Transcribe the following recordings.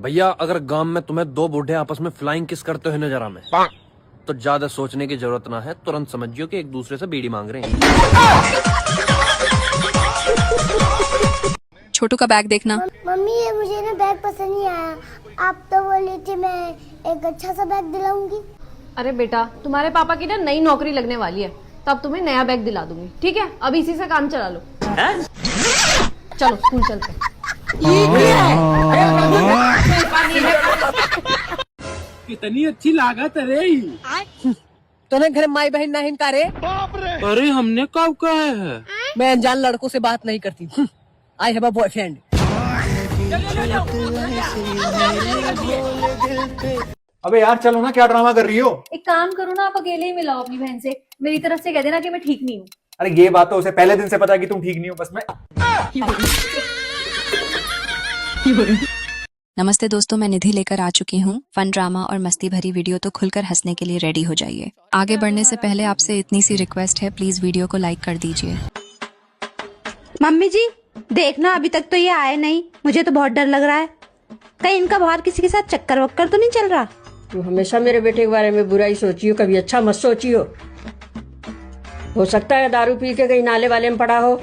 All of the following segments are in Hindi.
भैया अगर गांव में तुम्हें दो बूढ़े आपस में फ्लाइंग किस करते हुए नजर आए तो ज्यादा सोचने की जरूरत ना है, तुरंत समझियो कि एक दूसरे से बीड़ी मांग रहे हैं। छोटू का बैग देखना। मम्मी ये मुझे ना बैग पसंद नहीं आया, आप तो बोली थी मैं एक अच्छा सा बैग दिलाऊंगी। अरे बेटा तुम्हारे पापा की ना नई नौकरी लगने वाली है, तब तुम्हें नया बैग दिला दूंगी, ठीक है? अब इसी से काम चला लो। चलो स्कूल चलते हैं। कितनी अच्छी लागत है रे। तूने घर माई बहन ना हिनका रे। अरे हमने कब कहा है? मैं अनजान लड़कों से बात नहीं करती। I have a boyfriend. अबे यार चलो ना, क्या ड्रामा कर रही हो? एक काम करो ना, आप अकेले ही मिलाओ अपनी बहन से, मेरी तरफ से कह देना कि मैं ठीक नहीं हूँ। अरे ये बात तो उसे पहले दिन से पता है कि तुम ठीक नहीं हो, बस मैं। नमस्ते दोस्तों, मैं निधि लेकर आ चुकी हूँ फन ड्रामा और मस्ती भरी वीडियो, तो खुलकर हंसने के लिए रेडी हो जाइए। आगे बढ़ने से पहले आपसे इतनी सी रिक्वेस्ट है, प्लीज वीडियो को लाइक कर दीजिए। मम्मी जी देखना, अभी तक तो ये आए नहीं, मुझे तो बहुत डर लग रहा है। कहीं इनका बाहर किसी के साथ चक्कर वक्कर तो नहीं चल रहा? तू हमेशा मेरे बेटे के बारे में बुरा ही सोची हो, कभी अच्छा मत सोची हो सकता है दारू पी के कहीं नाले वाले में पड़ा हो।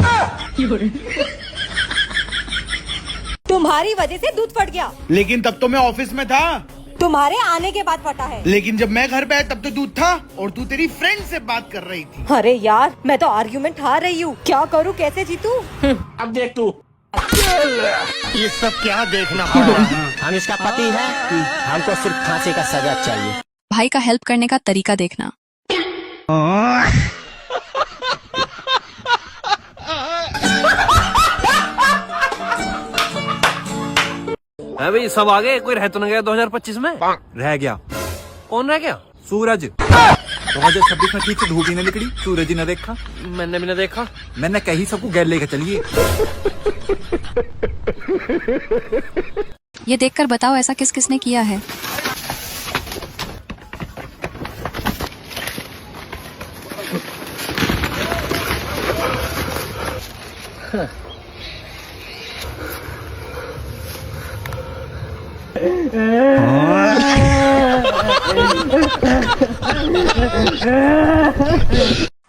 तुम्हारी वजह से दूध फट गया। लेकिन तब तो मैं ऑफिस में था। तुम्हारे आने के बाद फटा है। लेकिन जब मैं घर पे आया तब तो दूध था और तू तेरी फ्रेंड से बात कर रही थी। अरे यार मैं तो आर्ग्यूमेंट हार रही हूँ, क्या करूँ, कैसे जीतू? अब देख तू। ये सब क्या देखना पड़ रहा है? हम इसका पति है, हमको सिर्फ फांसी का सजा चाहिए। भाई का हेल्प करने का तरीका देखना। है भाई, सब आ गए, कोई रह तो न गया 2025 में? रह गया। कौन रह गया? सूरज। 2026 में ठीक से धूप ही न निकली, सूरज ही न देखा। मैंने भी न देखा। मैंने कही सबको गैर लेकर चलिए। ये देखकर बताओ ऐसा किस किसने किया है।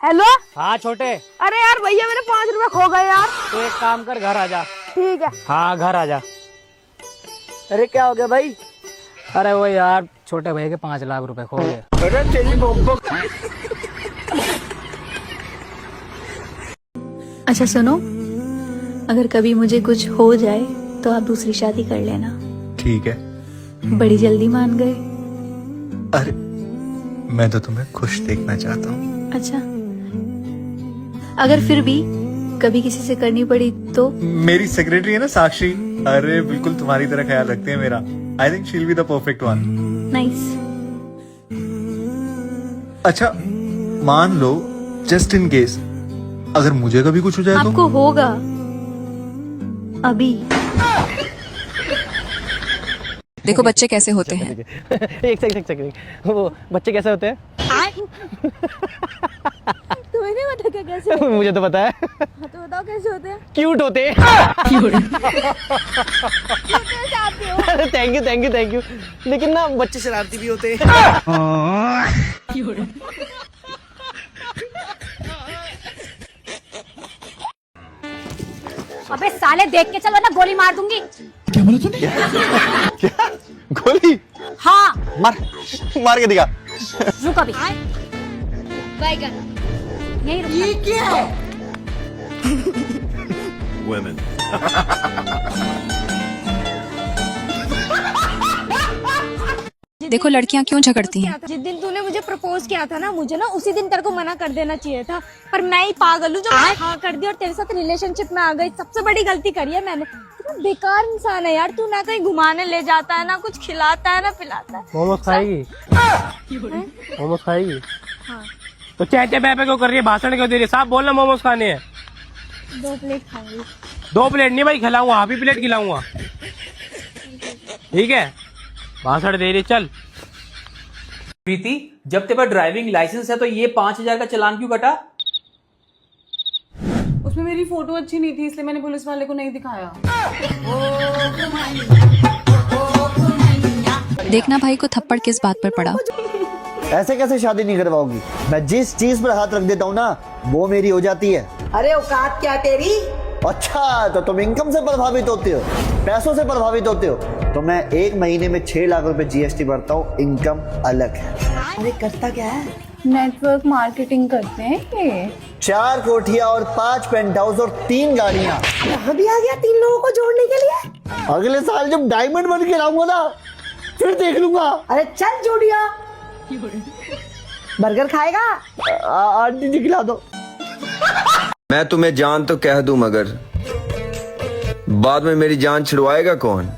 हेलो। हाँ छोटे। अरे यार भैया मेरे 5 रुपए खो गए यार। तो एक काम कर, घर आ जा। ठीक है। हाँ घर आ जा। अरे क्या हो गया भाई? अरे वो यार छोटे भैया के 5 लाख रुपए खो गए। अरे तेरी बब्बो। अच्छा सुनो, अगर कभी मुझे कुछ हो जाए तो आप दूसरी शादी कर लेना। ठीक है। बड़ी जल्दी मान गए। अरे मैं तो तुम्हें खुश देखना चाहता हूँ। अच्छा, अगर फिर भी कभी किसी से करनी पड़ी तो? मेरी सेक्रेटरी है ना साक्षी, अरे बिल्कुल तुम्हारी तरह ख्याल रखते हैं मेरा। I think she will be the perfect one. Nice. अच्छा मान लो, जस्ट इन केस अगर मुझे कभी कुछ हो जाए तो? आपको होगा अभी। देखो बच्चे कैसे होते हैं। एक सेकंड, वो बच्चे कैसे होते हैं? तुम्हें नहीं पता क्या कैसे? मुझे तो पता है। हाँ तो बताओ कैसे होते हैं? क्यूट होते हैं। Thank you. लेकिन ना बच्चे शरारती भी होते हैं। अबे साले देख के चलो ना, गोली मार दूंगी। क्या बोला तूने? क्या गोली? हाँ मार के दिखा। रुक अभी। यही रुक। ये क्या है? देखो लड़कियां क्यों झगड़ती हैं। जिस दिन तूने मुझे प्रपोज किया था ना, मुझे ना उसी दिन तेरे को मना कर देना चाहिए था, पर मैं ही पागल हूँ जो हाँ कर दी और तेरे साथ रिलेशनशिप में आ गई। सबसे बड़ी गलती करी है मैंने। तू बेकार इंसान है यार, तू ना कहीं घुमाने ले जाता है, ना कुछ खिलाता है, ना पिलाता है। मोमोज खाएगी? मोमोज खाएगी? हाँ। तो चहते पैपे क्यों कर रही है, भाषण क्यों दे रही है? साफ बोलना, मोमोज खाने हैं। 2 प्लेट खाऊंगी। 2 प्लेट नहीं भाई, खिलाऊंगा, हाफ ही प्लेट खिलाऊंगा। ठीक है, भाषण दे रही, चल। प्रीति, जब तेरे पास ड्राइविंग लाइसेंस है तो ये 5,000 का चालान क्यों कटा? उसमें मेरी फोटो अच्छी नहीं थी, इसलिए मैंने पुलिस वाले को नहीं दिखाया। देखना भाई को थप्पड़ किस बात पर पड़ा। ऐसे कैसे शादी नहीं करवाओगी? मैं जिस चीज पर हाथ रख देता हूँ ना वो मेरी हो जाती है। अरे औकात क्या तेरी? अच्छा तो तुम इनकम से प्रभावित होते हो, पैसों से प्रभावित होते हो। तो मैं 1 महीने में 6 लाख रुपए GST भरता हूँ, इनकम अलग है। अरे करता क्या है? नेटवर्क मार्केटिंग करते हैं ये। 4 कोठियाँ और 5 पेंट हाउस और 3 गाड़ियाँ। यहाँ भी आ गया 3 लोगों को जोड़ने के लिए। अगले साल जब डायमंड बन के लाऊंगा ना फिर देख लूंगा। अरे चल जोड़िया। बर्गर खाएगा? आंटी जी खिला दो। मैं तुम्हें जान तो कह दूं मगर बाद में मेरी जान छिड़वाएगा कौन?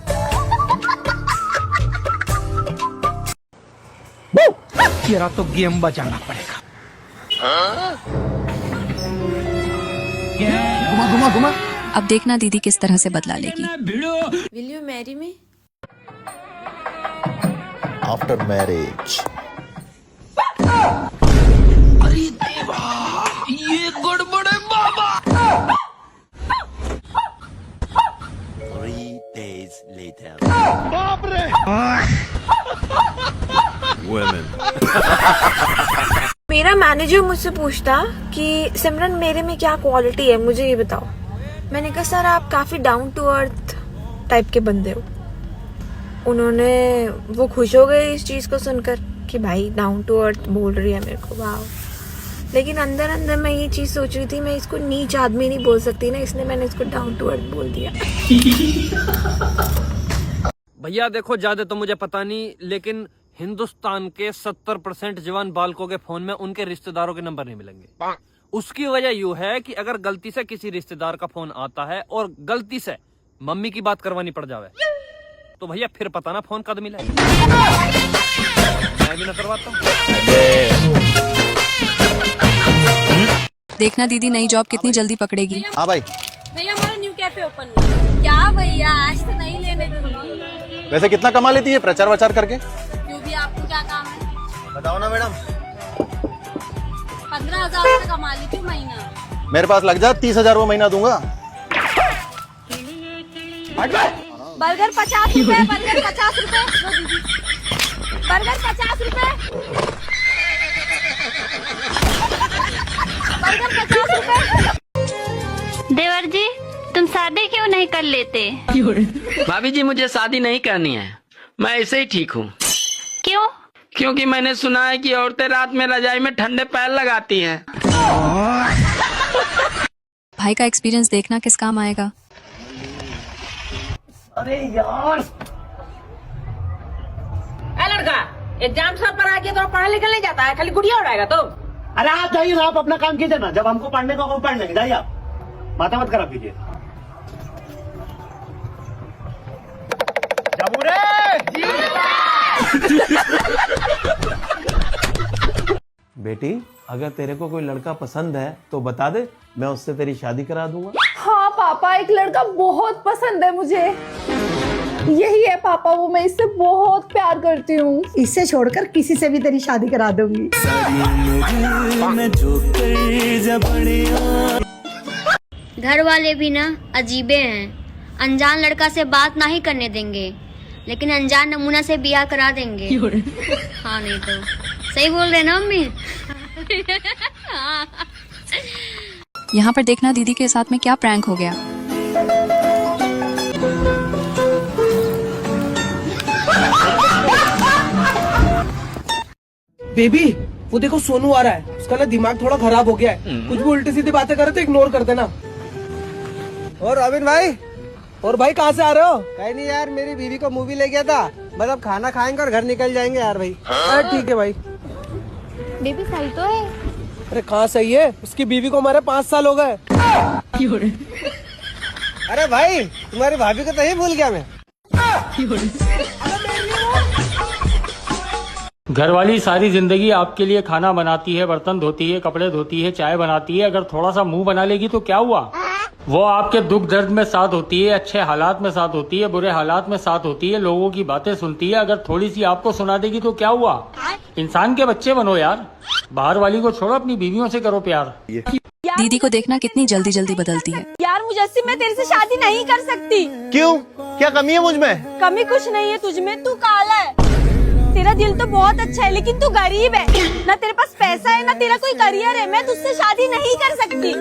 तेरा तो गेम बचाना पड़ेगा। घुमा घुमा घुमा। अब देखना दीदी किस तरह से बदला लेगी। Will you marry me? After marriage. अरे देवा, ये गड़बड़ है बाबा। 3 days later। बाप रे। मेरा मैनेजर मुझसे पूछता कि सिमरन मेरे में क्या क्वालिटी है, मुझे ये बताओ। मैंने कहा सर आप काफी डाउन टू अर्थ टाइप के बंदे हो। उन्होंने वो खुश हो गए इस चीज को सुनकर कि भाई डाउन टू अर्थ बोल रही है मेरे को, वाह। लेकिन अंदर अंदर मैं ये चीज सोच रही थी मैं इसको नीच आदमी नहीं बोल सकती ना, इसलिए मैंने इसको डाउन टू अर्थ बोल दिया। भैया देखो ज्यादा तो मुझे पता नहीं, लेकिन हिंदुस्तान के 70% जवान बालकों के फोन में उनके रिश्तेदारों के नंबर नहीं मिलेंगे। उसकी वजह यूं है कि अगर गलती से किसी रिश्तेदार का फोन आता है और गलती से मम्मी की बात करवानी पड़ जावे तो भैया फिर पता ना फोन कद मिले। मैं भी ना करवाता हूँ। देखना दीदी नई जॉब कितनी जल्दी पकड़ेगी। हाँ भाई। भैया हमारा न्यू कैफे ओपन हुआ। क्या भैया आज तो नहीं लेने दूंगी। वैसे कितना कमा लेती है प्रचार वचार करके? क्यों भी आपको क्या काम है? बताओ ना मैडम। 15,000 रुपए कमा लेती हूँ महीना। मेरे पास लग जा 30,000 वो महीना दूंगा। बर्गर 50 रुपए, बर्गर 50 रुपए, बर्गर 50 रुपए, बर्गर 50 रुपए। देवर जी तुम शादी क्यों नहीं कर लेते? भाभी जी मुझे शादी नहीं करनी है, मैं ऐसे ही ठीक हूँ। क्यों? क्योंकि मैंने सुना है कि औरतें रात में रजाई में ठंडे पैर लगाती हैं। भाई का एक्सपीरियंस देखना किस काम आएगा। अरे यार लड़का एग्जाम सब पर आके तो पढ़ा लिखा नहीं जाता है, खाली गुड़िया उड़ाएगा तो। अरे आप जाइए आप अपना काम कीजिए ना, जब हमको पढ़ने को पढ़ लेंगे। जाइए आप, माथा मत खराब कीजिए। बेटी अगर तेरे को कोई लड़का पसंद है तो बता दे, मैं उससे तेरी शादी करा दूंगा। हाँ पापा एक लड़का बहुत पसंद है मुझे, यही है पापा वो, मैं इससे बहुत प्यार करती हूँ। इससे छोड़कर किसी से भी तेरी शादी करा दूंगी। घर वाले भी ना अजीबे हैं, अनजान लड़का से बात नहीं करने देंगे लेकिन अनजान नमूना से बियाह करा देंगे। हाँ नहीं तो सही बोल रहे ना मम्मी। यहाँ पर देखना दीदी के साथ में क्या प्रैंक हो गया। बेबी वो देखो सोनू आ रहा है, उसका ना दिमाग थोड़ा खराब हो गया है, कुछ भी उल्टी सीधी बातें करे तो इग्नोर कर देना। और रविन भाई, और भाई कहाँ से आ रहे हो? कहीं नहीं यार, मेरी बीवी को मूवी ले गया था, मतलब खाना खाएंगे और घर निकल जाएंगे यार भाई। अरे ठीक है भाई। बेबी सही तो है। अरे कहाँ सही है, उसकी बीवी को हमारे 5 साल हो गए। अरे भाई तुम्हारी भाभी को तो ही भूल गया मैं। घरवाली सारी जिंदगी आपके लिए खाना बनाती है, बर्तन धोती है, कपड़े धोती है, चाय बनाती है, अगर थोड़ा सा मुंह बना लेगी तो क्या हुआ? वो आपके दुख दर्द में साथ होती है, अच्छे हालात में साथ होती है, बुरे हालात में साथ होती है, लोगों की बातें सुनती है, अगर थोड़ी सी आपको सुना देगी तो क्या हुआ? इंसान के बच्चे बनो यार, बाहर वाली को छोड़ो, अपनी बीवियों से करो प्यार। दीदी को देखना कितनी जल्दी जल्दी बदलती है। यार मुजस्सिम मैं तेरे से शादी नहीं कर सकती। क्यों, क्या कमी है मुझ में? कमी कुछ नहीं है तुझ में, तू काला है। तेरा दिल तो बहुत अच्छा है लेकिन तू गरीब है, ना तेरे पास पैसा है ना तेरा कोई करियर है, मैं तुझसे शादी नहीं कर सकती।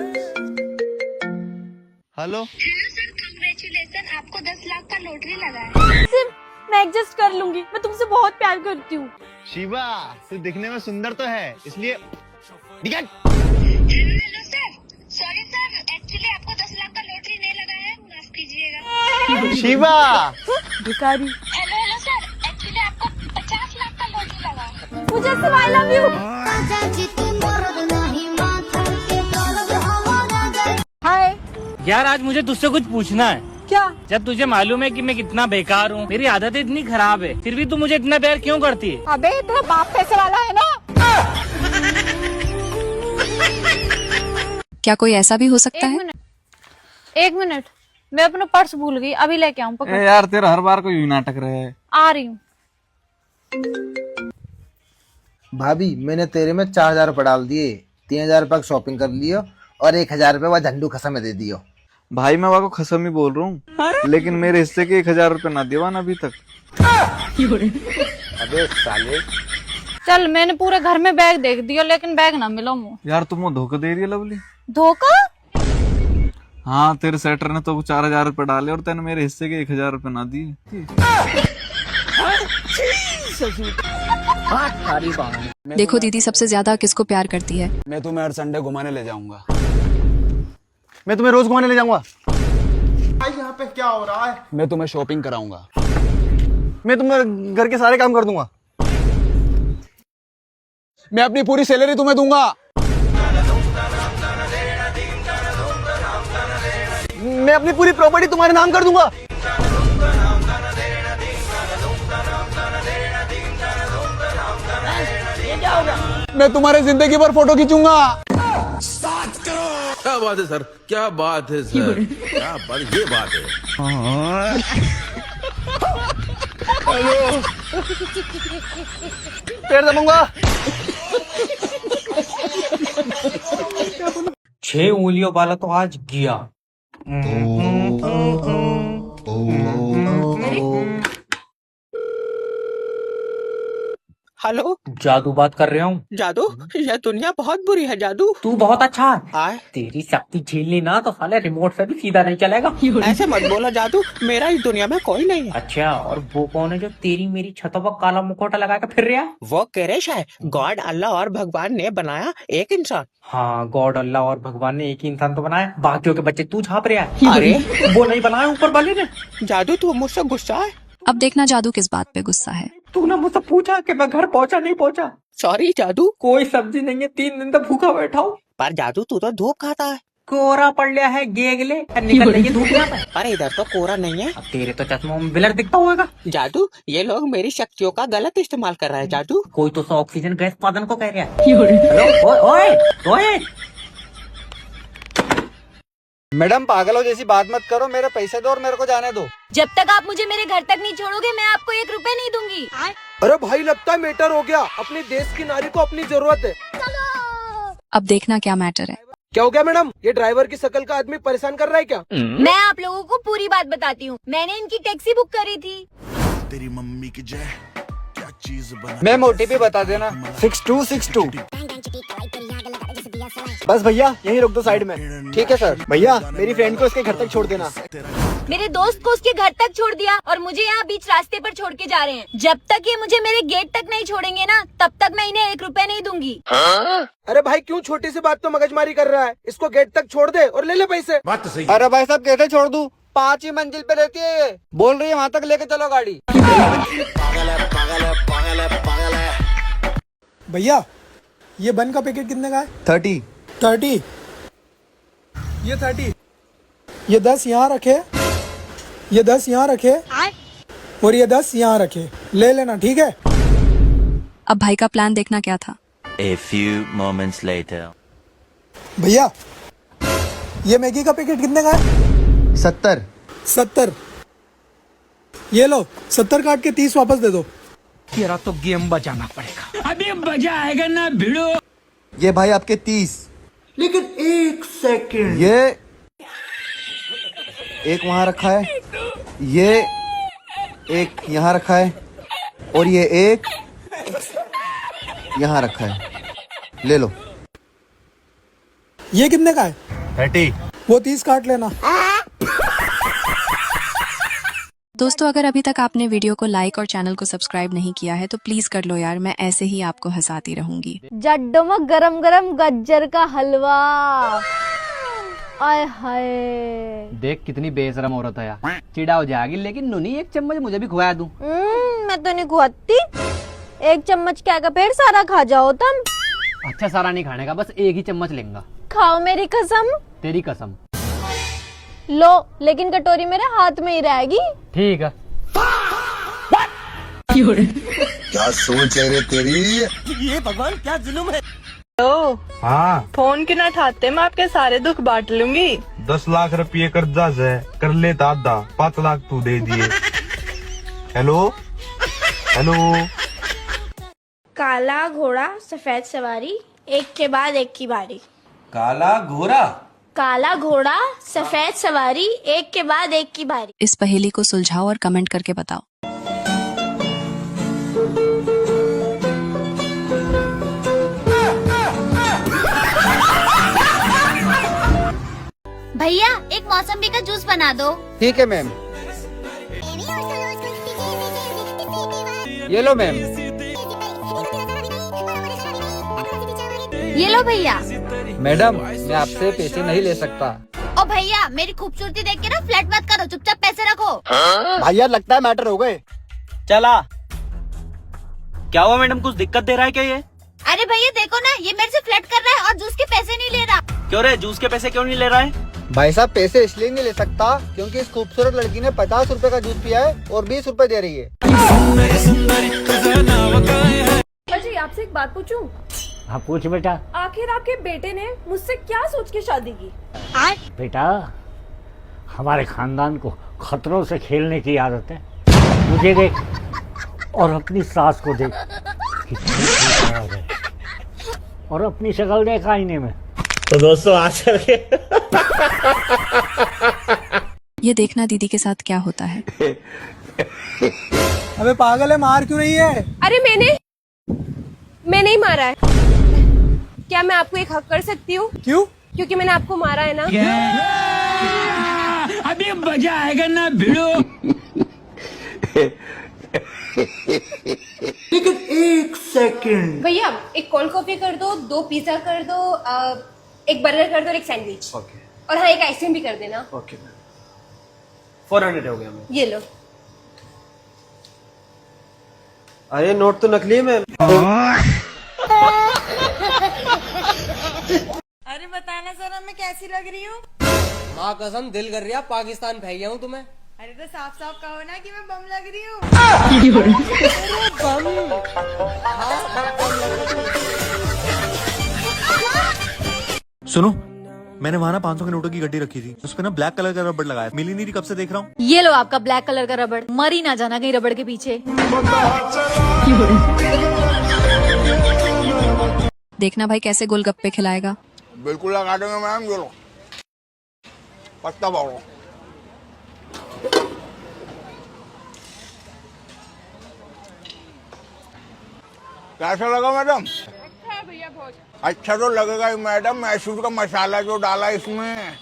हेलो सर, कांग्रेचुलेशन, आपको 10 लाख का लॉटरी लगा है। सिर्फ मैं एडजस्ट कर लूंगी, मैं तुमसे बहुत प्यार करती हूँ। शिवा, तू दिखने में सुंदर तो है, इसलिए निकल। Hello sir, sorry sir, actually आपको 10 लाख का लॉटरी नहीं लगा है, माफ कीजिएगा। शिवा भिखारी। हेलो सर, एक्चुअली आपको 50 लाख का लॉटरी लगा है। मुझे सिर्फ आई लव यू। हाय यार, आज मुझे तुझसे कुछ पूछना है। क्या? जब तुझे मालूम है कि मैं कितना बेकार हूँ, मेरी आदतें इतनी खराब है, फिर भी तू मुझे इतना प्यार क्यों करती है? अबे तेरा बाप पैसे वाला है ना। क्या कोई ऐसा भी हो सकता है? एक मिनट, मैं अपना पर्स भूल गई, अभी लेके आऊँ। पकड़। यार तेरा हर बार कोई नाटक रहे है। आ रही हूँ। भाभी, मैंने तेरे में 4,000 रुपये डाल दिए, 3,000 रुपये की शॉपिंग कर लियो और 1,000 रुपये वह झंडू खसा में दे दियो। भाई मैं को खसम ही बोल रहा हूँ, लेकिन मेरे हिस्से के 1,000 रुपये ना दीवान अभी तक। अबे साले, चल, मैंने पूरे घर में बैग देख दिया लेकिन बैग ना मिला मुझे। यार तुम वो धोखा दे रही है लवली। धोखा? हाँ, तेरे सेटर ने तो 4,000 रुपये डाले और तेने मेरे हिस्से के 1,000 रुपये ना दिए। देखो दीदी सबसे ज्यादा किसको प्यार करती है। मैं तुम्हें हर संडे घुमाने ले जाऊंगा। मैं तुम्हें रोज घुमाने ले जाऊंगा। भाई यहाँ पे क्या हो रहा है? मैं तुम्हें शॉपिंग कराऊंगा। मैं तुम्हारे घर के सारे काम कर दूंगा। मैं अपनी पूरी सैलरी तुम्हें दूंगा। मैं अपनी पूरी प्रॉपर्टी तुम्हारे नाम कर दूंगा। मैं तुम्हारे जिंदगी भर फोटो खींचूंगा। क्या बात है सर, क्या बात है सर, क्या बात, ये बात है। पैर दबाऊंगा। 6 उंगलियों वाला तो आज गया। हेलो, जादू बात कर रहा हूँ। जादू? यह दुनिया बहुत बुरी है जादू। तू बहुत अच्छा है। तेरी शक्ति झेलनी ना तो साले रिमोट से भी सीधा नहीं चलेगा। ऐसे मत बोलो जादू, मेरा इस दुनिया में कोई नहीं है। अच्छा, और वो कौन है जो तेरी मेरी छतों पर काला मुखौटा लगा के फिर रहा है? वो कैरेश है। गॉड, अल्लाह और भगवान ने बनाया एक इंसान। हाँ, गॉड, अल्लाह और भगवान ने एक ही इंसान तो बनाया, बाकियों के बच्चे तू झाप रहा है। अरे वो नहीं बनाया ऊपर वाले ने। जादू, तू मुझसे गुस्सा है? अब देखना जादू किस बात पे गुस्सा है। तूने मुझसे पूछा कि मैं घर पहुंचा नहीं पहुंचा। सॉरी जादू। कोई सब्जी नहीं है, 3 दिन तक भूखा बैठा हूँ। पर जादू, तू तो धूप खाता है। कोहरा पड़ लिया है, गेगले निकल रही है धूप यहाँ पे। अरे इधर तो कोहरा नहीं है। अब तेरे तो चश्मों में ब्लर दिखता होगा। जादू, ये लोग मेरी शक्तियों का गलत इस्तेमाल कर रहे हैं जादू। कोई तो ऑक्सीजन गैस उत्पादन को कह रहा है। हेलो, ओए ओए, मैडम, पागलों जैसी बात मत करो, मेरे पैसे दो और मेरे को जाने दो। जब तक आप मुझे मेरे घर तक नहीं छोड़ोगे मैं आपको 1 रुपए नहीं दूंगी। अरे भाई, लगता है मैटर हो गया। अपने देश की नारी को अपनी जरूरत है। अब देखना क्या मैटर है। क्या हो गया मैडम? ये ड्राइवर की शकल का आदमी परेशान कर रहा है क्या? मैं आप लोगों को पूरी बात बताती हूँ। मैंने इनकी टैक्सी बुक करी थी। तेरी मम्मी की जय, क्या चीज बना। मैं मोटी भी बता देना। 6262। बस भैया, यहीं रोक दो साइड में। ठीक है सर। भैया, मेरी फ्रेंड को इसके घर तक छोड़ देना। मेरे दोस्त को उसके घर तक छोड़ दिया और मुझे यहाँ बीच रास्ते पर छोड़ के जा रहे हैं। जब तक ये मुझे मेरे गेट तक नहीं छोड़ेंगे ना, तब तक मैं इन्हें 1 रुपए नहीं दूंगी। अरे भाई, क्यों छोटी सी बात तो मगजमारी कर रहा है? इसको गेट तक छोड़ दे और ले ले पैसे। बात तो सही। अरे भाई साहब, कैसे छोड़ दूं? 5 ही मंजिल पे रहती है ये। बोल रही है वहाँ तक लेके चलो गाड़ी। भैया, ये बन का पैकेट कितने का है? 30। 30। ये 30। ये 10 यहाँ रखे, ये 10 यहाँ रखे और ये 10 यहाँ रखे। ले लेना, ठीक है? अब भाई का प्लान देखना क्या था। A few moments later. भैया, ये मैगी का पैकेट कितने का है? 70। 70। ये लो, 70 काट के 30 वापस दे दो। तेरा तो गेम बजाना पड़ेगा। अभी बजा आएगा ना भिड़ो। ये भाई आपके 30। लेकिन 1 सेकंड। ये एक वहाँ रखा है, ये एक यहाँ रखा है और ये एक यहाँ रखा है, ले लो। ये कितने का है? 30। वो 30 काट लेना। दोस्तों अगर अभी तक आपने वीडियो को लाइक और चैनल को सब्सक्राइब नहीं किया है तो प्लीज कर लो यार, मैं ऐसे ही आपको हंसाती रहूंगी। जड्डों में गरम गरम गज्जर का हलवा, आय हाय। देख कितनी बेशरम औरत है यार, चिड़ा हो जाएगी। लेकिन नुनी एक चम्मच मुझे भी खुआ दूं। मैं तो नहीं खुआती, एक चम्मच क्या का पेड़ सारा खा जाओ तुम। अच्छा सारा नहीं खाने का, बस एक ही चम्मच लेंगा। खाओ मेरी कसम। तेरी कसम। लो, लेकिन कटोरी मेरे हाथ में ही रहेगी। ठीक है। क्या सोच है रे तेरी? ये भगवान क्या जुल्म है। हाँ फोन क्यों ना उठाते, मैं आपके सारे दुख बांट लूंगी। 10 लाख रुपये कर्जा है, कर लेता आधा, 5 लाख तू दे दिए। Hello hello. काला घोड़ा सफेद सवारी, एक के बाद एक की बारी। काला घोड़ा, काला घोड़ा सफेद सवारी, एक के बाद एक की बारी। इस पहेली को सुलझाओ और कमेंट करके बताओ। भैया एक मौसम्बी का जूस बना दो। ठीक है मैम। ये लो मैम। ये लो भैया। मैडम मैं आपसे पैसे नहीं ले सकता। ओ भैया मेरी खूबसूरती देख के ना फ्लर्ट मत करो, चुपचाप पैसे रखो। भैया लगता है मैटर हो गए। चला। क्या हुआ मैडम, कुछ दिक्कत दे रहा है क्या ये? अरे भैया देखो ना, ये मेरे से फ्लर्ट कर रहा है और जूस के पैसे नहीं ले रहा। क्यों रे, जूस के पैसे क्यों नहीं ले रहा है? भाई साहब पैसे इसलिए नहीं ले सकता क्योंकि इस खूबसूरत लड़की ने 50 रुपए का जूस पिया है और 20 रुपए दे रही है। जी आपसे एक बात पूछूं? हाँ पूछ बेटा। आखिर आपके बेटे ने मुझसे क्या सोच के शादी की? बेटा हमारे खानदान को खतरों से खेलने की आदत है। मुझे देख और अपनी सास को देख, कितनी खराब है। और अपनी शक्ल देख आईने में। तो दोस्तों आज के ये देखना दीदी के साथ क्या होता है। अबे पागल है, मार क्यों रही है? अरे मैं नहीं मारा है। क्या मैं आपको एक हक कर सकती हूँ? क्यों? क्योंकि मैंने आपको मारा है ना। अभी मजा आएगा ना भिड़ो। लेकिन 1 सेकंड। भैया एक कोल्ड कॉफी कर दो, 2 पिज्जा कर दो, एक बर्गर कर दो और एक सैंडविच। ओके। और हाँ एक आइसक्रीम भी कर देना। ओके 400 हो गया मैम। ये लो। अरे नोट तो नकली है मैम। अरे बताना जरा मैं कैसी लग रही हूँ? माँ कसम दिल कर रहा पाकिस्तान भेज गया हूँ तुम्हें। अरे तो साफ साफ कहो ना कि मैं बम लग रही हूँ। सुनो, मैंने वहाँ ना 500 के नोटों की गड्डी रखी थी, उस पे ना ब्लैक कलर का रबड़ लगाया, मिली नहीं रही, कब से देख रहा हूँ। ये लो आपका ब्लैक कलर का रबड़, मर ही ना जाना कहीं रबड़ के पीछे। देखना भाई कैसे गोलगप्पे खिलाएगा। बिल्कुल लगा देंगे मैम, ये लो पत्ता पाओ। कैसा लगा मैडम? अच्छा है भैया बहुत। अच्छा तो लगेगा ही मैडम, मैसूर का मसाला जो डाला इसमें।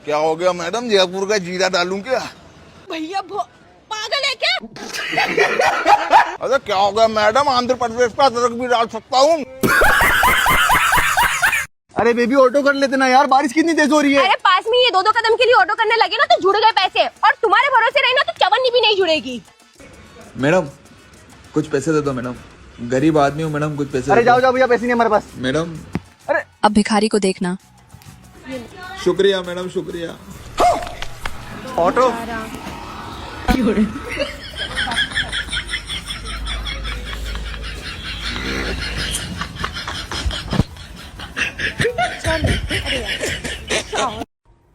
क्या हो गया मैडम, जयपुर का जीरा डालूं क्या? भैया पागल है क्या? अरे क्या हो गया मैडम, आंध्र प्रदेश का अदरक भी डाल सकता हूँ। अरे बेबी ऑटो कर लेते ना यार, बारिश कितनी तेज हो रही है। अरे पास में ये 2-2 कदम के लिए ऑटो करने लगे ना तो जुड़ गए पैसे, और तुम्हारे भरोसे रही ना तो चवन्नी भी नहीं जुड़ेगी। मैडम कुछ पैसे दे दो मैडम, गरीब आदमी हूँ मैडम, कुछ पैसे। अरे जाओ जाओ भैया, पैसे नहीं हमारे पास। मैडम अब भिखारी को देखना। शुक्रिया मैडम, शुक्रिया। ऑटो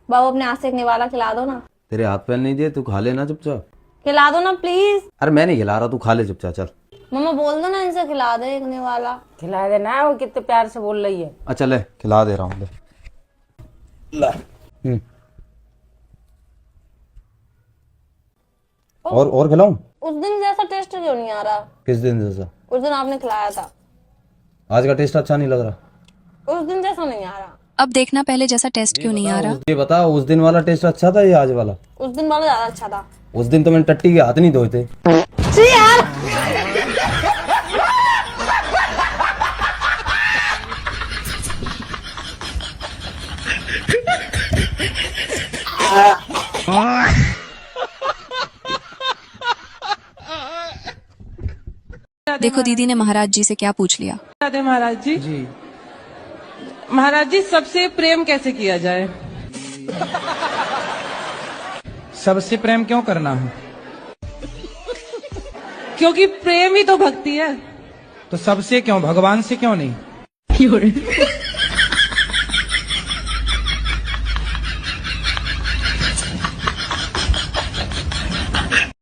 बाबू अपने हाथ से एक निवाला खिला दो ना। तेरे हाथ पैर नहीं दिए, तू खा लेना चुपचाप। खिला दो ना प्लीज। अरे मैं नहीं खिला रहा, तू खा ले चुपचाप, चल। मम्मा बोल दो ना इनसे खिला दे एक निवाला। खिला देना, वो कितने प्यार से बोल रही है। अच्छा ले, खिला दे रहा हूँ। और खिलाऊं? उस दिन जैसा टेस्ट क्यों नहीं आ रहा? किस दिन जैसा? उस दिन आपने खिलाया था। आज का टेस्ट अच्छा नहीं लग रहा। उस दिन जैसा नहीं आ रहा। अब देखना पहले जैसा टेस्ट क्यों नहीं आ रहा। ये बता, उस दिन वाला टेस्ट अच्छा था या आज वाला? उस दिन वाला ज्यादा अच्छा था। उस दिन तो मैंने टट्टी के हाथ नहीं धोए थे। जी यार। देखो दीदी ने महाराज जी से क्या पूछ लिया। राधे महाराज जी। जी महाराज जी, सबसे प्रेम कैसे किया जाए? सबसे प्रेम क्यों करना है? क्योंकि प्रेम ही तो भक्ति है। तो सबसे क्यों, भगवान से क्यों नहीं?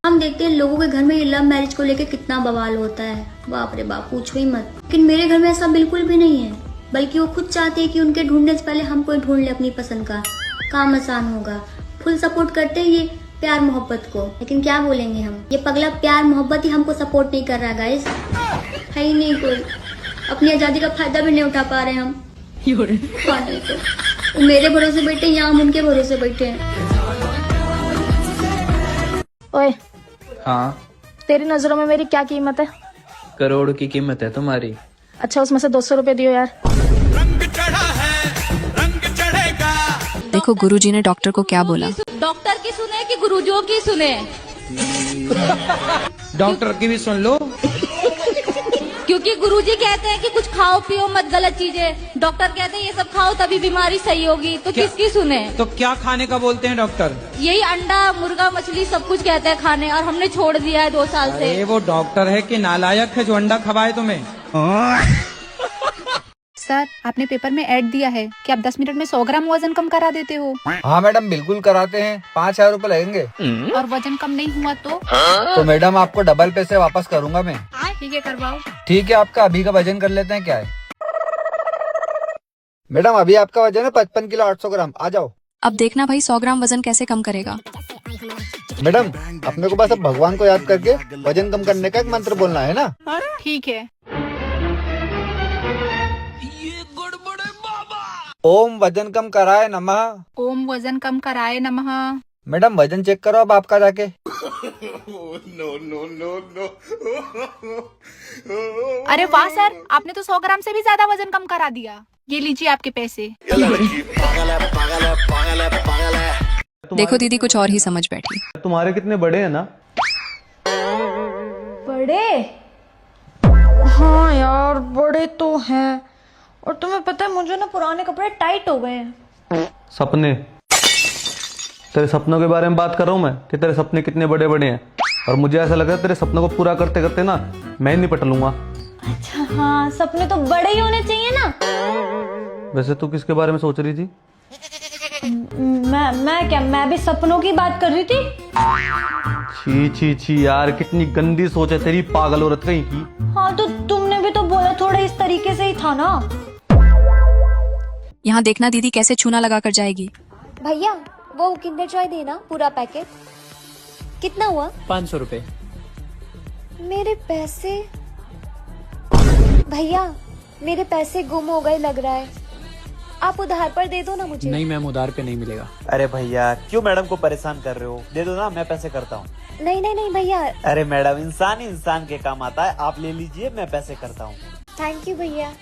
हम देखते हैं लोगों के घर में ये लव मैरिज को लेकर कितना बवाल होता है। बाप रे बाप, पूछो ही मत। लेकिन मेरे घर में ऐसा बिल्कुल भी नहीं है, बल्कि वो खुद चाहते हैं कि उनके ढूंढने से पहले हम कोई ढूंढ ले अपनी पसंद का। काम आसान होगा। फुल सपोर्ट करते हैं ये प्यार मोहब्बत को। लेकिन क्या बोलेंगे हम, ये पगला प्यार मोहब्बत ही हमको सपोर्ट नहीं कर रहा गाइस। है ही नहीं कोई। अपनी आजादी का फायदा भी नहीं उठा पा रहे हम। नहीं तो मेरे भरोसे बैठे या हम उनके भरोसे बैठे हैं। ओए, हाँ, तेरी नजरों में मेरी क्या कीमत है? करोड़ की कीमत है तुम्हारी। अच्छा, उसमें से 200 रुपए दियो यार। देखो गुरुजी ने डॉक्टर को क्या बोला। डॉक्टर की सुने कि गुरुजियों की सुने? डॉक्टर की भी सुन लो। क्योंकि गुरुजी कहते हैं कि कुछ खाओ पियो मत गलत चीजें। डॉक्टर कहते हैं ये सब खाओ तभी बीमारी सही होगी। तो किसकी सुने? तो क्या खाने का बोलते हैं डॉक्टर? यही अंडा मुर्गा मछली सब कुछ कहते हैं खाने, और हमने छोड़ दिया है 2 साल से। वो डॉक्टर है कि नालायक है जो अंडा खवाए तुम्हें? सर, आपने पेपर में ऐड दिया है कि आप 10 मिनट में 100 ग्राम वजन कम करा देते हो। हाँ मैडम, बिल्कुल कराते हैं। 5,000 रुपए लगेंगे। और वजन कम नहीं हुआ तो मैडम आपको डबल पैसे वापस करूंगा मैं। ठीक है, करवाओ। ठीक है, आपका अभी का वजन कर लेते हैं। क्या है मैडम, अभी आपका वजन है 55 किलो 800 ग्राम। आ जाओ। अब देखना भाई 100 ग्राम वजन कैसे कम करेगा। मैडम, अपने को बस अब भगवान को याद करके वजन कम करने का एक मंत्र बोलना है ना। ठीक है। ओम वजन कम कराए नमः। ओम वजन कम कराए नमः। मैडम, वजन चेक करो अब आपका जाके। अरे वाह सर, आपने तो 100 ग्राम से भी ज्यादा वजन कम करा दिया। ये लीजिए आपके पैसे। देखो दीदी कुछ और ही समझ बैठी। तुम्हारे कितने बड़े हैं ना? बड़े? हाँ यार, बड़े तो हैं। और तुम्हें पता है मुझे ना पुराने कपड़े टाइट हो गए हैं। सपने? तेरे सपनों के बारे में बात कर रहा हूँ मैं कि तेरे सपने कितने बड़े बड़े हैं। और मुझे ऐसा लग रहा है तेरे सपनों को पूरा करते करते ना मैं निपट लूंगा। अच्छा हाँ, सपने तो बड़े ही होने चाहिए ना। वैसे तू किसके बारे में सोच रही थी? मैं भी सपनों की बात कर रही थी। छी छी छी यार, कितनी गंदी सोच है तेरी, पागल औरत कहीं की। हाँ तो तुमने भी तो बोला थोड़ा इस तरीके से ही था ना। यहाँ देखना दीदी कैसे छूना लगा कर जाएगी। भैया वो किंडर जॉय देना पूरा पैकेट। कितना हुआ? 500 रुपए। मेरे पैसे भैया, मेरे पैसे गुम हो गए लग रहा है। आप उधार पर दे दो ना मुझे। नहीं मैम, उधार पे नहीं मिलेगा। अरे भैया, क्यों मैडम को परेशान कर रहे हो? दे दो ना, मैं पैसे करता हूँ। नहीं भैया। अरे मैडम, इंसान ही इंसान के काम आता है। आप ले लीजिए, मैं पैसे करता हूँ। थैंक यू भैया।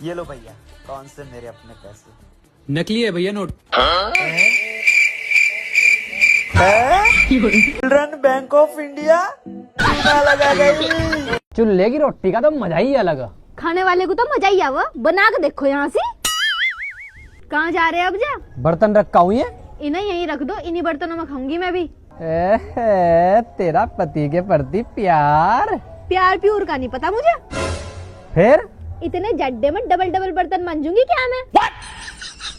ये लो भैया, कौन से मेरे अपने पैसे। नकली है भैया note. Children bank of India लगा गई। चूल्हे की रोटी का तो मजा ही अलग है। खाने वाले को तो मजा ही आवा। बना के देखो यहाँ से। कहाँ जा रहे हैं अब? जा बर्तन रखा हुई है, इन्हें यहीं रख दो। इन्हीं बर्तनों में खाऊंगी मैं भी। तेरा पति के प्रति प्यार प्यूर का नहीं पता मुझे। फिर इतने जड्डे में डबल बर्तन मांजूंगी क्या मैं?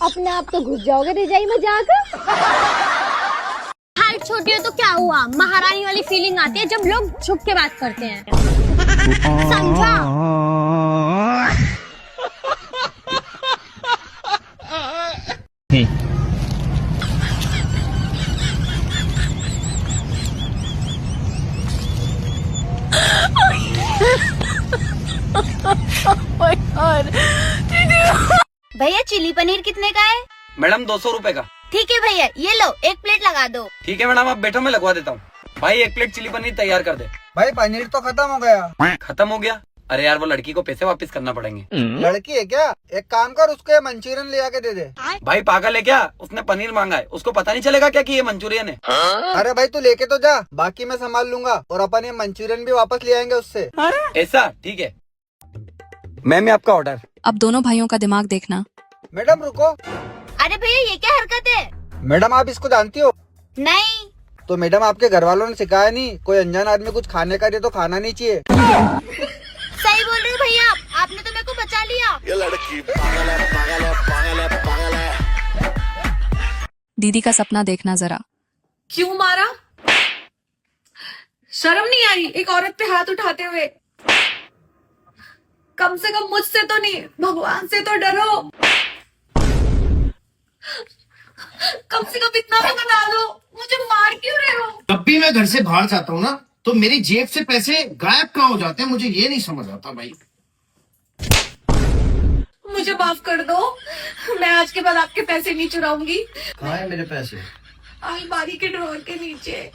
अपने आप तो घुस जाओगे रजाई में जाकर। हाइट छोटी हो तो क्या हुआ, महारानी वाली फीलिंग आती है जब लोग छुप के बात करते हैं। समझा? चिली पनीर कितने का है? मैडम 200 रुपए का। ठीक है भैया, ये लो 1 प्लेट लगा दो। ठीक है मैडम, आप बैठो, मैं लगवा देता हूँ। भाई 1 प्लेट चिली पनीर तैयार कर दे। भाई पनीर तो खत्म हो गया। खत्म हो गया? अरे यार वो लड़की को पैसे वापस करना पड़ेंगे। लड़की है क्या? एक काम कर, उसको ये मंचूरियन ले आके दे दे। भाई पागल है क्या? उसने पनीर मांगा है, उसको पता नहीं चलेगा क्या कि ये मंचूरियन है? अरे भाई तू लेके तो जा, बाकी मैं संभाल लूंगा और अपन ये मंचूरियन भी वापस ले आएंगे उससे। ऐसा? ठीक है मैम, आपका ऑर्डर। अब दोनों भाइयों का दिमाग देखना। मैडम रुको। अरे भैया ये क्या हरकत है? मैडम आप इसको जानती हो? नहीं। तो मैडम आपके घर वालों ने सिखाया नहीं, कोई अनजान आदमी कुछ खाने का दे तो खाना नहीं चाहिए। सही बोल रहे हो भैया, आपने तो मेरे को बचा लिया। ये लड़की पागल है, पागल है, पागल है, पागल है। दीदी का सपना देखना जरा। क्यों मारा? शर्म नहीं आई एक औरत पे हाथ उठाते हुए? कम से कम मुझसे तो नहीं, भगवान से तो डरो। कम से कम इतना तो बता दो, मुझे मार क्यों रहे हो? जब भी मैं घर से बाहर जाता हूँ ना, तो मेरी जेब से पैसे गायब कहाँ हो जाते हैं, मुझे ये नहीं समझ आता भाई। मुझे माफ कर दो, मैं आज के बाद आपके पैसे नहीं चुराऊंगी। कहाँ है मेरे पैसे? अलमारी के ड्रॉअर के नीचे।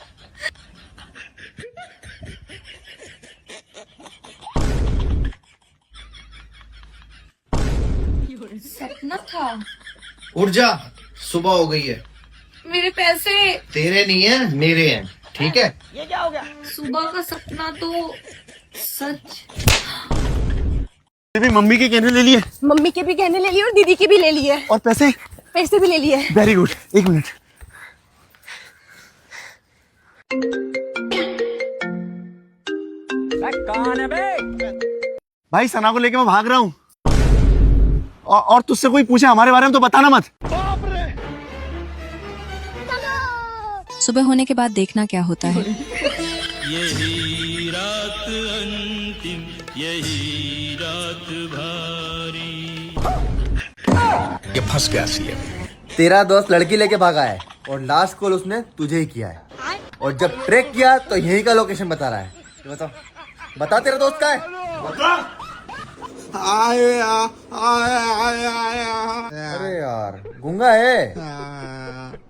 सपना था। उठ जा, सुबह हो गई है। मेरे पैसे तेरे नहीं है, मेरे हैं, ठीक है? ये क्या हो गया? सुबह का सपना तो सच। भी मम्मी के कहने ले लिए, मम्मी के भी कहने ले लिए और दीदी के भी ले लिए और पैसे भी ले लिए। Very good. 1 मिनट। कौन है बे? भाई सना को लेके मैं भाग रहा हूँ, और तुझसे कोई पूछे हमारे बारे में तो बताना मत। सुबह होने के बाद देखना क्या होता है। यही रात अंतिम, यही रात भारी। ये फंस गया सीएम। तेरा दोस्त लड़की लेके भागा है और लास्ट कॉल उसने तुझे ही किया है, और जब ट्रैक किया तो यहीं का लोकेशन बता रहा है। बता बता तेरा दोस्त का है? अरे यार गूंगा है,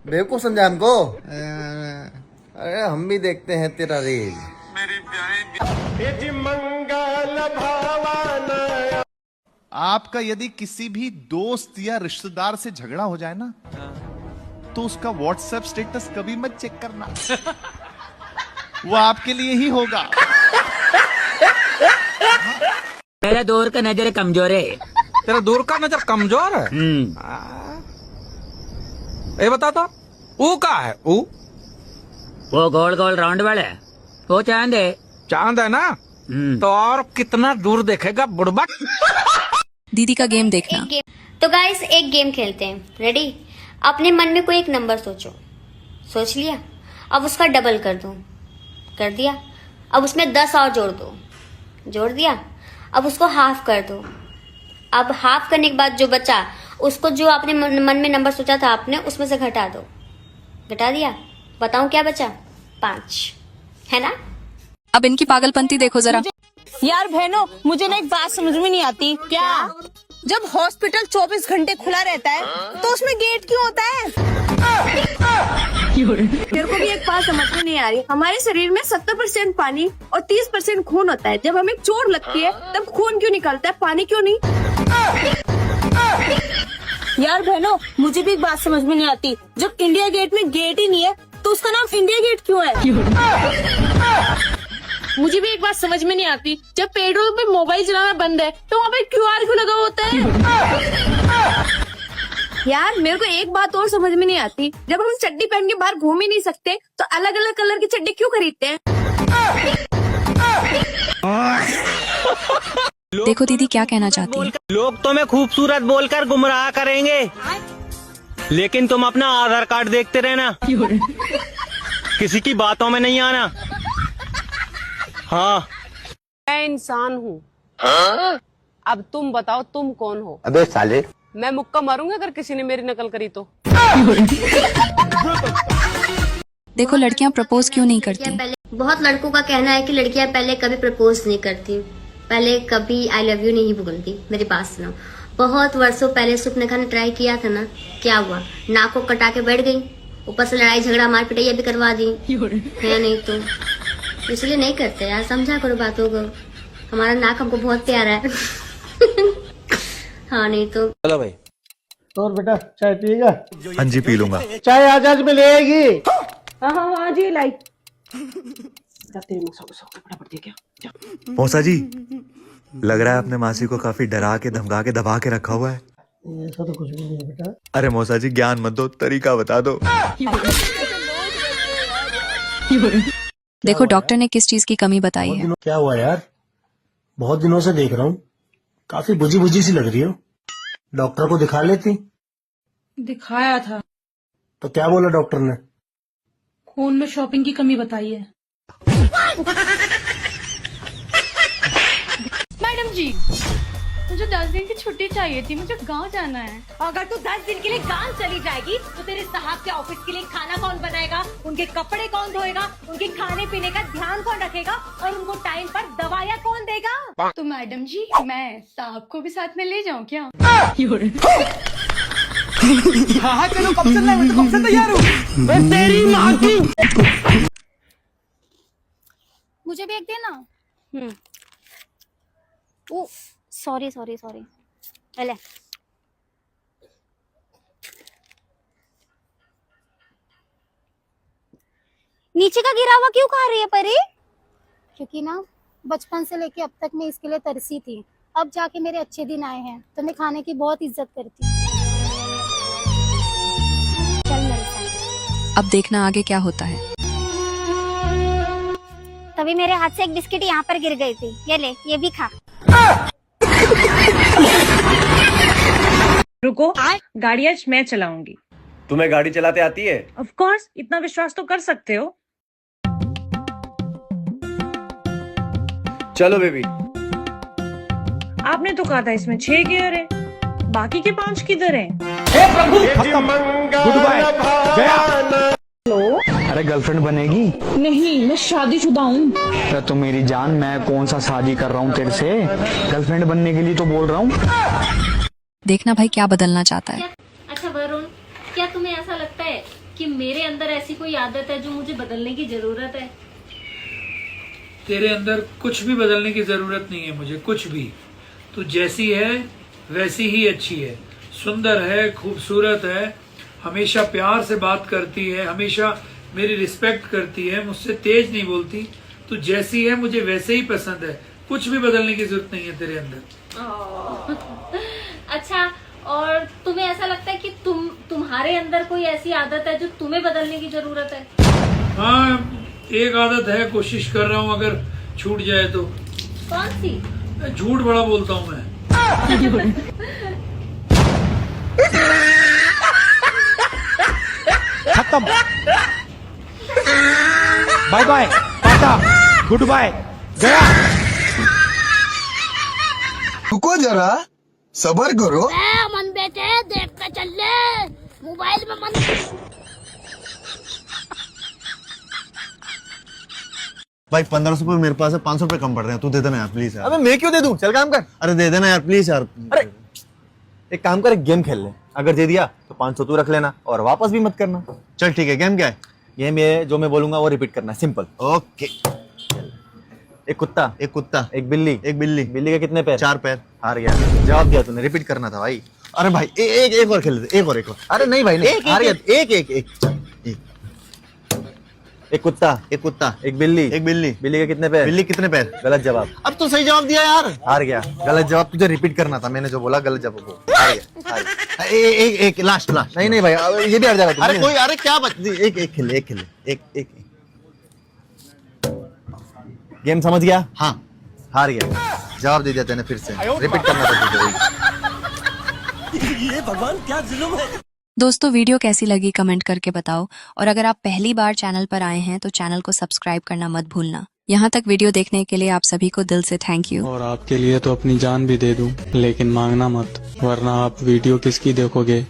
बेवकूफ समझा हमको। अरे हम भी देखते हैं तेरा रील। आपका यदि किसी भी दोस्त या रिश्तेदार से झगड़ा हो जाए ना, तो उसका व्हाट्सएप स्टेटस कभी मत चेक करना। वो आपके लिए ही होगा। तेरा दूर का नजर कमजोर है। तेरा दूर का नजर कमजोर है? ये बता तो वो का है? वो गोल गोल राउंड वाले, वो चांद है। चांद है ना? तो और कितना दूर देखेगा बुड़बक। दीदी का गेम देखना। तो गाइस एक गेम खेलते हैं, रेडी? अपने मन में कोई एक नंबर सोचो। सोच लिया? अब उसका डबल कर दो। कर दिया? अब उसमें 10 और जोड़ दो। जोड़ दिया? अब उसको हाफ कर दो। अब हाफ करने के बाद जो बचा उसको, जो आपने मन में नंबर सोचा था आपने, उसमें से घटा दो। घटा दिया? बताऊं क्या बचा? 5 है ना? अब इनकी पागलपंती देखो जरा। यार बहनों, मुझे ना एक बात समझ में नहीं आती। क्या? जब हॉस्पिटल 24 घंटे खुला रहता है तो उसमें गेट क्यों होता है? मेरे को भी एक बात समझ में नहीं आ रही। हमारे शरीर में 70% पानी और 30% खून होता है। जब हमें चोट लगती है तब खून क्यों निकलता है, पानी क्यों नहीं? यार बहनों, मुझे भी एक बात समझ में नहीं आती। जब इंडिया गेट में गेट ही नहीं है तो उसका नाम इंडिया गेट क्यों है? मुझे भी एक बात समझ में नहीं आती। जब पेट्रोल पे मोबाइल चलाना बंद है तो वहाँ पे QR क्यों लगा होता है? यार मेरे को एक बात और समझ में नहीं आती। जब हम चड्डी पहन के बाहर घूम ही नहीं सकते तो अलग अलग कलर की चड्डी क्यों खरीदते हैं? देखो दीदी क्या कहना चाहती है। लोग तुम्हें खूबसूरत बोलकर गुमराह करेंगे, लेकिन तुम अपना आधार कार्ड देखते रहना, किसी की बातों में नहीं आना। हाँ मैं इंसान हूँ। अब तुम बताओ तुम कौन हो? अबे साले, मैं मुक्का मारूंगा अगर किसी ने मेरी नकल करी तो। देखो लड़कियां प्रपोज क्यों नहीं करती। बहुत लड़कों का कहना है कि लड़कियां पहले कभी प्रपोज नहीं करती, पहले कभी आई लव यू नहीं बोलती। मेरी बात सुनो, बहुत वर्षों पहले सुपने खाने ट्राई किया था ना, क्या हुआ, नाक को कटा के बैठ गई, ऊपर से लड़ाई झगड़ा मार पिटाई भी करवा दी है। नहीं तो इसलिए नहीं करते यार, समझा करो बातों को, हमारा नाक हमको बहुत प्यारा है। हाँ नहीं तो। चलो भाई। और बेटा चाय पिएगा? हाँ जी पी लूंगा। चाय आज में ले आएगी? हाँ जी लाई। मौसा जी, लग रहा है आपने मासी को काफी डरा के धमका के दबा के रखा हुआ है। ऐसा तो कुछ भी नहीं है बेटा। अरे मौसा जी ज्ञान मत दो, तरीका बता दो। देखो डॉक्टर ने किस चीज की कमी बताई है। क्या हुआ यार, बहुत दिनों से देख रहा हूँ, काफी बुझी बुझी सी लग रही हो। डॉक्टर को दिखा लेती। दिखाया था तो क्या बोला डॉक्टर ने? खून में शॉपिंग की कमी बताई है। मैडम जी, मुझे 10 दिन की छुट्टी चाहिए थी, मुझे गांव जाना है। अगर तू 10 दिन के लिए गांव चली जाएगी तो तेरे साहब के ऑफिस के लिए खाना कौन बनाएगा, उनके कपड़े कौन धोएगा, उनके खाने पीने का ध्यान कौन रखेगा और उनको टाइम पर दवाइयाँ कौन देगा? तो मैडम जी, मैं साहब को भी साथ में ले जाऊं क्या? हाँ चलो, कब चल रहा है? मैं तो कब से तैयार हूँ। मैं तेरी माँ की। मुझे भी एक देना। ओ सॉरी सॉरी सॉरी। ले नीचे का गिरा हुआ क्यों खा रही है परी? क्योंकि ना बचपन से लेके अब तक मैं इसके लिए तरसी थी, अब जाके मेरे अच्छे दिन आए हैं तो मैं खाने की बहुत इज्जत करती हूँ। चल मेरे साथ। अब देखना आगे क्या होता है। तभी मेरे हाथ से एक बिस्किट यहाँ पर गिर गई थी, ये ले, ये भी खा। रुको, गाड़ी आज मैं चलाऊंगी। तुम्हें गाड़ी चलाते आती है? ऑफ कोर्स, इतना विश्वास तो कर सकते हो। चलो बेबी। आपने तो कहा था इसमें 6 गियर है, बाकी के 5 किधर हैं? गुड बाय, गया। अरे गर्लफ्रेंड बनेगी? नहीं, मैं शादीशुदा हूँ। तो मेरी जान, मैं कौन सा शादी कर रहा हूँ तेरे से, गर्लफ्रेंड बनने के लिए तो बोल रहा हूँ। देखना भाई क्या बदलना चाहता है। अच्छा वरुण, क्या तुम्हें ऐसा लगता है कि मेरे अंदर ऐसी कोई आदत है जो मुझे बदलने की जरूरत है? तेरे अंदर कुछ भी बदलने की जरूरत नहीं है मुझे, कुछ भी। तू जैसी है वैसी ही अच्छी है, सुंदर है, खूबसूरत है, हमेशा प्यार से बात करती है, हमेशा मेरी रिस्पेक्ट करती है, मुझसे तेज नहीं बोलती। तू जैसी है मुझे वैसे ही पसंद है, कुछ भी बदलने की जरूरत नहीं है तेरे अंदर। अच्छा, और तुम्हें ऐसा लगता है कि तुम्हारे अंदर कोई ऐसी आदत है जो तुम्हें बदलने की जरूरत है? हाँ, एक आदत है, कोशिश कर रहा हूँ, अगर छूट जाए तो। कौन सी? झूठ बड़ा बोलता हूँ मैं। खत्म। Bye bye, tata, goodbye, गया। रुको जरा, सबर करो। मन बेटे देखते चल ले, मोबाइल में मन। भाई 1500 रुपए मेरे पास है, 500 रुपए कम पड़ रहे हैं, तू दे देना यार प्लीज यार। अबे मैं क्यों दे दूं, चल काम कर। अरे दे देना यार प्लीज यार। अरे एक काम कर, एक गेम खेल ले, अगर दे दिया तो 500 तू रख लेना और वापस भी मत करना। चल ठीक है, गेम क्या है? गेम ये जो मैं बोलूंगा वो रिपीट करना, सिंपल। ओके। एक कुत्ता, एक कुत्ता, एक बिल्ली, एक बिल्ली। बिल्ली के कितने पैर? 4 पैर। हार गया, जवाब दिया तूने, रिपीट करना था भाई। अरे भाई एक और खेल लेते, एक और। अरे नहीं भाई, नहीं, हार गया। एक कुत्ता, एक बिल्ली, बिल्ली के कितने पैर? बिल्ली कितने पैर? गलत जवाब। अब तो सही जवाब दिया यार। हार गया, गलत जवाब, तुझे रिपीट करना था, मैंने जो बोला गलत जवाब वो। हार गया। एक लास्ट। नहीं भाई, ये भी हार जाएगा तू। अरे कोई, अरे क्या एक खेले। गेम समझ गया? हाँ। हार गया, जवाब दे दिया तेने, फिर से रिपीट करना था तुझे। ये भगवान क्या जुल्म है। दोस्तों वीडियो कैसी लगी कमेंट करके बताओ, और अगर आप पहली बार चैनल पर आए हैं तो चैनल को सब्सक्राइब करना मत भूलना। यहाँ तक वीडियो देखने के लिए आप सभी को दिल से थैंक यू। और आपके लिए तो अपनी जान भी दे दूं, लेकिन मांगना मत, वरना आप वीडियो किसकी देखोगे।